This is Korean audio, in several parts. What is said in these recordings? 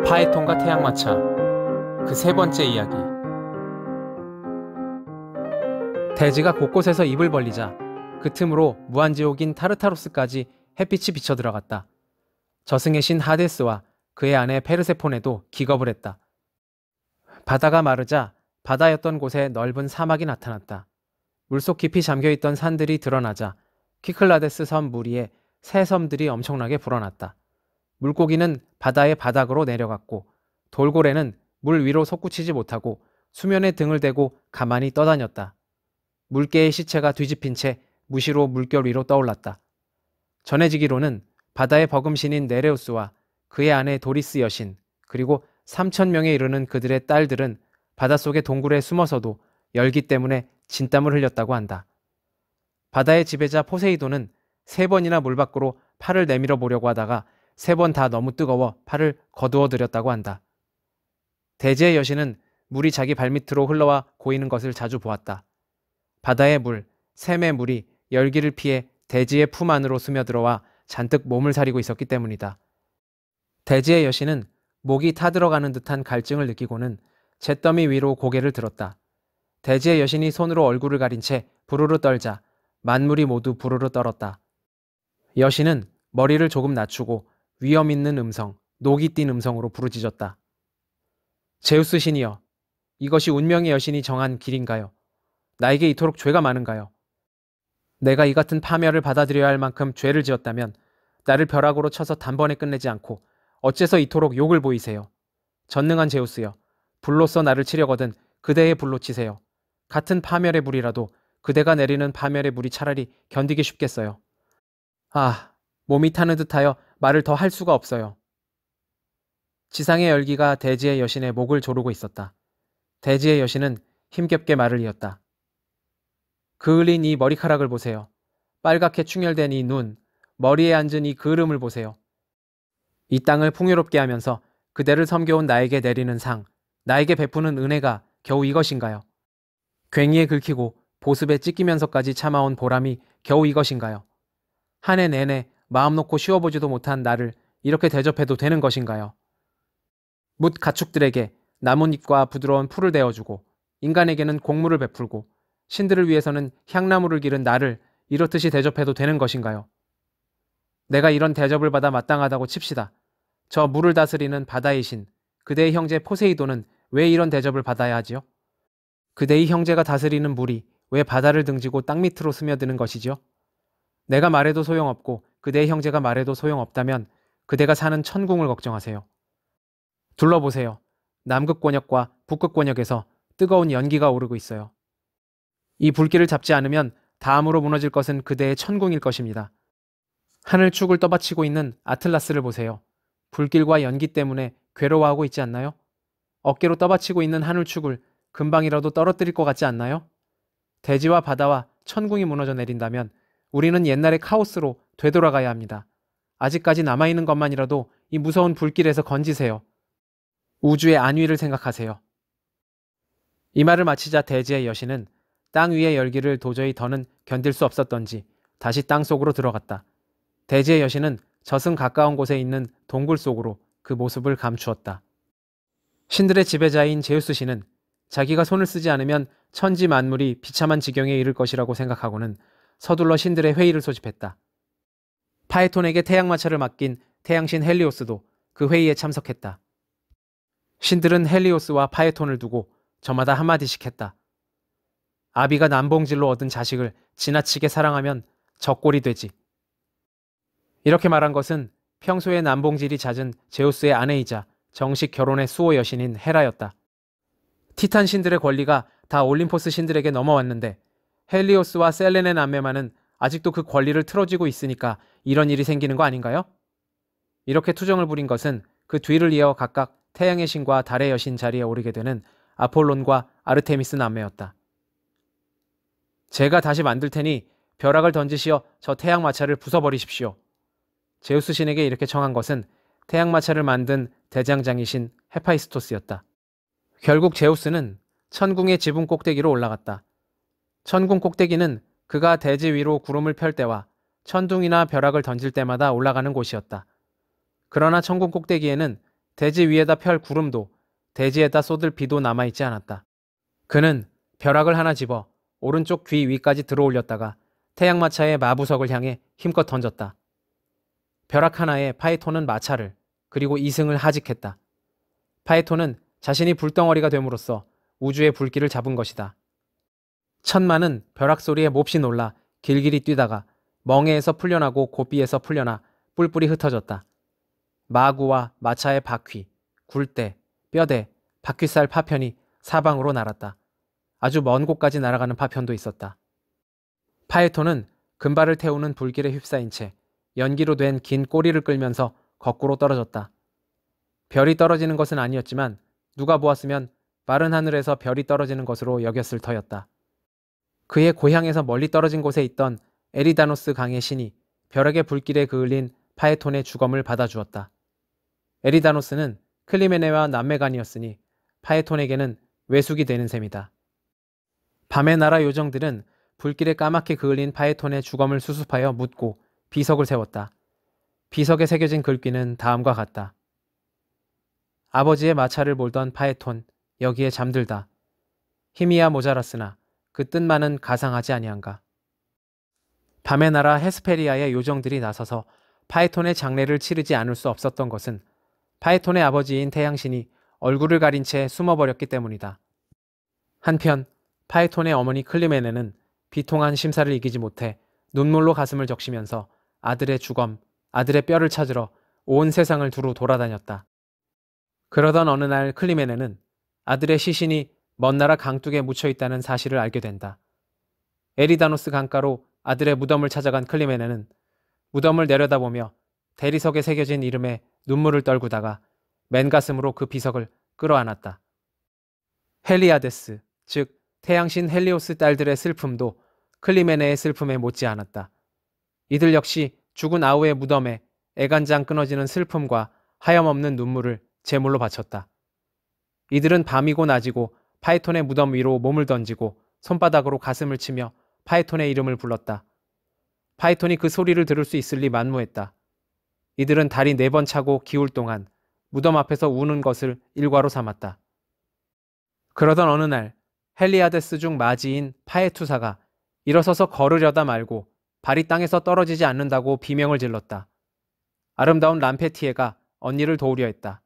파에톤과 태양마차 그 세 번째 이야기. 대지가 곳곳에서 입을 벌리자 그 틈으로 무한지옥인 타르타로스까지 햇빛이 비쳐 들어갔다. 저승의 신 하데스와 그의 아내 페르세포네도 기겁을 했다. 바다가 마르자 바다였던 곳에 넓은 사막이 나타났다. 물속 깊이 잠겨있던 산들이 드러나자 키클라데스 섬 물 위에 새 섬들이 엄청나게 불어났다. 물고기는 바다의 바닥으로 내려갔고 돌고래는 물 위로 솟구치지 못하고 수면에 등을 대고 가만히 떠다녔다. 물개의 시체가 뒤집힌 채 무시로 물결 위로 떠올랐다. 전해지기로는 바다의 버금신인 네레우스와 그의 아내 도리스 여신 그리고 3,000명에 이르는 그들의 딸들은 바닷속의 동굴에 숨어서도 열기 때문에 진땀을 흘렸다고 한다. 바다의 지배자 포세이돈은 3번이나 물 밖으로 팔을 내밀어 보려고 하다가 3번 다 너무 뜨거워 팔을 거두어 들였다고 한다. 대지의 여신은 물이 자기 발밑으로 흘러와 고이는 것을 자주 보았다. 바다의 물, 샘의 물이 열기를 피해 대지의 품 안으로 스며들어와 잔뜩 몸을 사리고 있었기 때문이다. 대지의 여신은 목이 타들어가는 듯한 갈증을 느끼고는 잿더미 위로 고개를 들었다. 대지의 여신이 손으로 얼굴을 가린 채 부르르 떨자 만물이 모두 부르르 떨었다. 여신은 머리를 조금 낮추고 위험 있는 음성, 녹이 띤 음성으로 부르짖었다. 제우스 신이여, 이것이 운명의 여신이 정한 길인가요? 나에게 이토록 죄가 많은가요? 내가 이 같은 파멸을 받아들여야 할 만큼 죄를 지었다면 나를 벼락으로 쳐서 단번에 끝내지 않고 어째서 이토록 욕을 보이세요? 전능한 제우스여, 불로써 나를 치려거든 그대의 불로 치세요. 같은 파멸의 불이라도 그대가 내리는 파멸의 불이 차라리 견디기 쉽겠어요. 아, 몸이 타는 듯하여 말을 더 할 수가 없어요. 지상의 열기가 대지의 여신의 목을 조르고 있었다. 대지의 여신은 힘겹게 말을 이었다. 그을린 이 머리카락을 보세요. 빨갛게 충혈된 이 눈, 머리에 앉은 이 그을음을 보세요. 이 땅을 풍요롭게 하면서 그대를 섬겨온 나에게 내리는 상, 나에게 베푸는 은혜가 겨우 이것인가요? 괭이에 긁히고 보습에 찢기면서까지 참아온 보람이 겨우 이것인가요? 한 해 내내 마음 놓고 쉬어보지도 못한 나를 이렇게 대접해도 되는 것인가요? 뭇 가축들에게 나뭇잎과 부드러운 풀을 대어주고 인간에게는 곡물을 베풀고 신들을 위해서는 향나무를 기른 나를 이렇듯이 대접해도 되는 것인가요? 내가 이런 대접을 받아 마땅하다고 칩시다. 저 물을 다스리는 바다의 신, 그대의 형제 포세이돈은 왜 이런 대접을 받아야 하지요? 그대의 형제가 다스리는 물이 왜 바다를 등지고 땅 밑으로 스며드는 것이지요? 내가 말해도 소용없고 그대의 형제가 말해도 소용없다면 그대가 사는 천궁을 걱정하세요. 둘러보세요. 남극 권역과 북극 권역에서 뜨거운 연기가 오르고 있어요. 이 불길을 잡지 않으면 다음으로 무너질 것은 그대의 천궁일 것입니다. 하늘축을 떠받치고 있는 아틀라스를 보세요. 불길과 연기 때문에 괴로워하고 있지 않나요? 어깨로 떠받치고 있는 하늘축을 금방이라도 떨어뜨릴 것 같지 않나요? 대지와 바다와 천궁이 무너져 내린다면 우리는 옛날의 카오스로 되돌아가야 합니다. 아직까지 남아있는 것만이라도 이 무서운 불길에서 건지세요. 우주의 안위를 생각하세요. 이 말을 마치자 대지의 여신은 땅 위의 열기를 도저히 더는 견딜 수 없었던지 다시 땅 속으로 들어갔다. 대지의 여신은 저승 가까운 곳에 있는 동굴 속으로 그 모습을 감추었다. 신들의 지배자인 제우스 신은 자기가 손을 쓰지 않으면 천지 만물이 비참한 지경에 이를 것이라고 생각하고는 서둘러 신들의 회의를 소집했다. 파에톤에게 태양마차를 맡긴 태양신 헬리오스도 그 회의에 참석했다. 신들은 헬리오스와 파에톤을 두고 저마다 한마디씩 했다. 아비가 남봉질로 얻은 자식을 지나치게 사랑하면 적골이 되지. 이렇게 말한 것은 평소에 남봉질이 잦은 제우스의 아내이자 정식 결혼의 수호 여신인 헤라였다. 티탄 신들의 권리가 다 올림포스 신들에게 넘어왔는데 헬리오스와 셀렌의 남매만은 아직도 그 권리를 틀어쥐고 있으니까 이런 일이 생기는 거 아닌가요? 이렇게 투정을 부린 것은 그 뒤를 이어 각각 태양의 신과 달의 여신 자리에 오르게 되는 아폴론과 아르테미스 남매였다. 제가 다시 만들 테니 벼락을 던지시어 저 태양마차를 부숴버리십시오. 제우스 신에게 이렇게 청한 것은 태양마차를 만든 대장장이신 헤파이스토스였다. 결국 제우스는 천궁의 지붕 꼭대기로 올라갔다. 천궁 꼭대기는 그가 대지 위로 구름을 펼 때와 천둥이나 벼락을 던질 때마다 올라가는 곳이었다. 그러나 천궁 꼭대기에는 대지 위에다 펼 구름도 대지에다 쏟을 비도 남아있지 않았다. 그는 벼락을 하나 집어 오른쪽 귀 위까지 들어올렸다가 태양마차의 마부석을 향해 힘껏 던졌다. 벼락 하나에 파이톤은 마차를 그리고 이승을 하직했다. 파이톤은 자신이 불덩어리가 됨으로써 우주의 불길을 잡은 것이다. 천마는 벼락 소리에 몹시 놀라 길길이 뛰다가 멍에에서 풀려나고 고삐에서 풀려나 뿔뿔이 흩어졌다. 마구와 마차의 바퀴, 굴대, 뼈대, 바퀴살 파편이 사방으로 날았다. 아주 먼 곳까지 날아가는 파편도 있었다. 파이톤은 금발을 태우는 불길에 휩싸인 채 연기로 된 긴 꼬리를 끌면서 거꾸로 떨어졌다. 별이 떨어지는 것은 아니었지만 누가 보았으면 마른 하늘에서 별이 떨어지는 것으로 여겼을 터였다. 그의 고향에서 멀리 떨어진 곳에 있던 에리다노스 강의 신이 벼락의 불길에 그을린 파에톤의 주검을 받아주었다. 에리다노스는 클리메네와 남매간이었으니 파에톤에게는 외숙이 되는 셈이다. 밤의 나라 요정들은 불길에 까맣게 그을린 파에톤의 주검을 수습하여 묻고 비석을 세웠다. 비석에 새겨진 글귀는 다음과 같다. 아버지의 마차를 몰던 파에톤, 여기에 잠들다. 힘이야 모자랐으나 그 뜻만은 가상하지 아니한가. 밤의 나라 헤스페리아의 요정들이 나서서 파에톤의 장례를 치르지 않을 수 없었던 것은 파에톤의 아버지인 태양신이 얼굴을 가린 채 숨어버렸기 때문이다. 한편 파에톤의 어머니 클리메네는 비통한 심사를 이기지 못해 눈물로 가슴을 적시면서 아들의 주검, 아들의 뼈를 찾으러 온 세상을 두루 돌아다녔다. 그러던 어느 날 클리메네는 아들의 시신이 먼 나라 강둑에 묻혀있다는 사실을 알게 된다. 에리다노스 강가로 아들의 무덤을 찾아간 클리메네는 무덤을 내려다보며 대리석에 새겨진 이름에 눈물을 떨구다가 맨가슴으로 그 비석을 끌어안았다. 헬리아데스, 즉 태양신 헬리오스 딸들의 슬픔도 클리메네의 슬픔에 못지 않았다. 이들 역시 죽은 아우의 무덤에 애간장 끊어지는 슬픔과 하염없는 눈물을 제물로 바쳤다. 이들은 밤이고 낮이고 파이톤의 무덤 위로 몸을 던지고 손바닥으로 가슴을 치며 파이톤의 이름을 불렀다. 파이톤이 그 소리를 들을 수 있을 리 만무했다. 이들은 다리 4번 차고 기울 동안 무덤 앞에서 우는 것을 일과로 삼았다. 그러던 어느 날 헬리아데스 중 마지인 파에투사가 일어서서 걸으려다 말고 발이 땅에서 떨어지지 않는다고 비명을 질렀다. 아름다운 람페티에가 언니를 도우려 했다.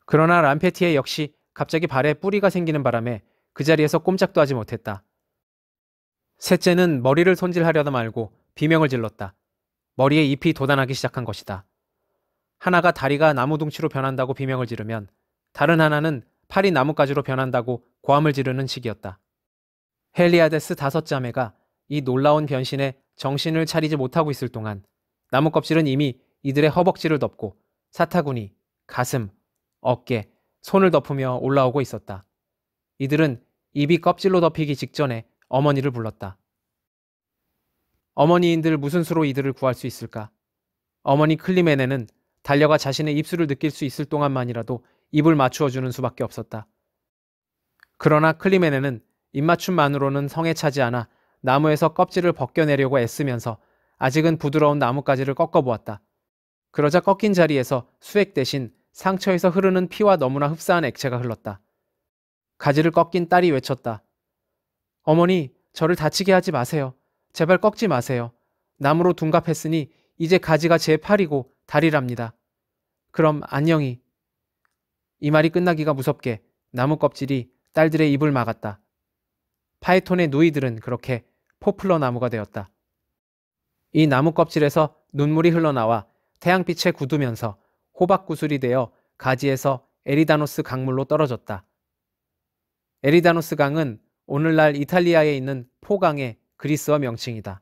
그러나 람페티에 역시 갑자기 발에 뿌리가 생기는 바람에 그 자리에서 꼼짝도 하지 못했다. 셋째는 머리를 손질하려다 말고 비명을 질렀다. 머리에 잎이 돋아나기 시작한 것이다. 하나가 다리가 나무둥치로 변한다고 비명을 지르면 다른 하나는 팔이 나뭇가지로 변한다고 고함을 지르는 식이었다. 헬리아데스 5자매가 이 놀라운 변신에 정신을 차리지 못하고 있을 동안 나무 껍질은 이미 이들의 허벅지를 덮고 사타구니, 가슴, 어깨, 손을 덮으며 올라오고 있었다. 이들은 입이 껍질로 덮이기 직전에 어머니를 불렀다. 어머니인들 무슨 수로 이들을 구할 수 있을까? 어머니 클리메네는 달려가 자신의 입술을 느낄 수 있을 동안만이라도 입을 맞추어주는 수밖에 없었다. 그러나 클리메네는 입맞춤만으로는 성에 차지 않아 나무에서 껍질을 벗겨내려고 애쓰면서 아직은 부드러운 나뭇가지를 꺾어보았다. 그러자 꺾인 자리에서 수액 대신 상처에서 흐르는 피와 너무나 흡사한 액체가 흘렀다. 가지를 꺾인 딸이 외쳤다. 어머니, 저를 다치게 하지 마세요. 제발 꺾지 마세요. 나무로 둔갑했으니 이제 가지가 제 팔이고 다리랍니다. 그럼 안녕히. 이 말이 끝나기가 무섭게 나무 껍질이 딸들의 입을 막았다. 파에톤의 누이들은 그렇게 포플러 나무가 되었다. 이 나무 껍질에서 눈물이 흘러나와 태양빛에 굳으면서 호박구슬이 되어 가지에서 에리다노스 강물로 떨어졌다. 에리다노스 강은 오늘날 이탈리아에 있는 포강의 그리스어 명칭이다.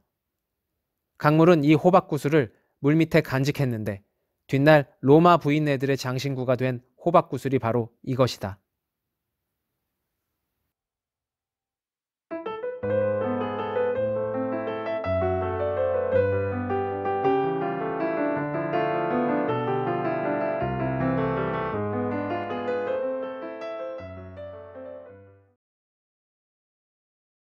강물은 이 호박구슬을 물밑에 간직했는데 뒷날 로마 부인네들의 장신구가 된 호박구슬이 바로 이것이다.